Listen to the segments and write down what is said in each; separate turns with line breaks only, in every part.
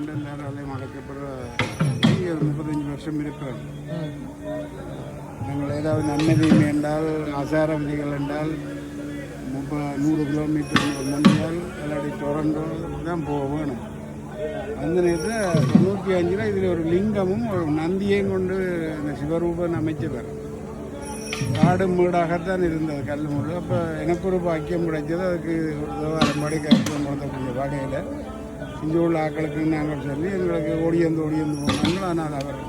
ரெண்டு எல்லாராலையும் அழைக்கப்படுற 35 வருஷம் இருக்கிறோம். நாங்கள் ஏதாவது நன்மை என்றால் ஆசார விதிகள் என்றால் 100 கிலோமீட்டர் முன்னால் இல்லாட்டி டொரண்டோ தான் போக வேணும். அந்த நேரத்தில் 95 இதில் ஒரு லிங்கமும் ஒரு நந்தியையும் கொண்டு இந்த சிவரூபன் அமைச்சவர் காடு மூடாகத்தான் இருந்தது கல் மூடு. அப்போ எனக்கு ஒரு பாக்கியம் கிடைச்சது. அதுக்கு ஒரு தேவாரம்பாடி கருத்துவம் கொடுத்தக்கூடிய வகையில் இங்கே உள்ள ஆக்களுக்கு நாங்கள் சொல்லி எங்களுக்கு ஓடியந்து போனாங்க. ஆனால் அவர்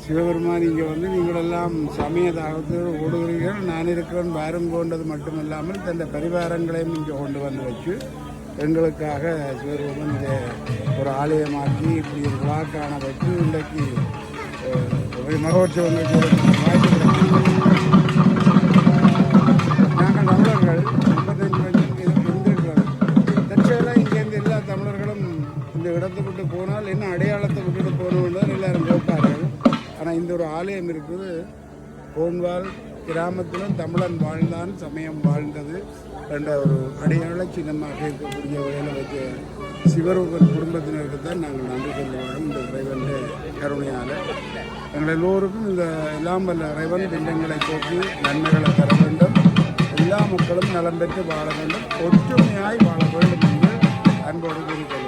சிவபெருமான் இங்கே வந்து நீங்களெல்லாம் சமய தாகத்தோடு ஓடுகிறீர்கள், நான் இருக்கிறேன் பாருங்கோன்றது மட்டும் இல்லாமல் தன் பரிவாரங்களையும் இங்கே கொண்டு வந்து வச்சு எங்களுக்காக சிவபெருமான் இதை ஒரு ஆலயமாக்கி இப்படி ஒரு விழா காண வச்சு இன்றைக்கு மகோற்சவங்களுக்கு வாய்ப்பு கிடைக்கும். நாங்கள் தமிழர்கள் 35 வருஷம் இருந்திருக்கிறோம். தற்செயலாக இங்கேருந்து எல்லா தமிழர்களும் இந்த இடத்தை விட்டு போனால் என்ன அடையாளத்தை விட்டுட்டு போனோம்னு எல்லாரும் கேட்பார்கள். ஆனால் இந்த ஒரு ஆலயம் இருக்குது. கோன்வால் கிராமத்திலும் தமிழன் வாழ்ந்தான், சமயம் வாழ்ந்தது என்ற ஒரு அடையாள சின்னமாக இருக்கக்கூடிய வகையில் வச்ச சிவரூபன் குடும்பத்தினருக்கு தான் நாங்கள் நன்றி சொல்லுவோம். இந்த இறைவன் கருணையால் எங்கள் எல்லோருக்கும் இந்த எல்லாம் வல்ல இறைவன் திண்டங்களை போக்கி நன்மைகளை தர வேண்டும். எல்லா மக்களும் நலம் பெற்று வாழ வேண்டும், ஒற்றுமையாய் வாழ வேண்டும் என்று அன்போடு கூறிக்கொள்வோம்.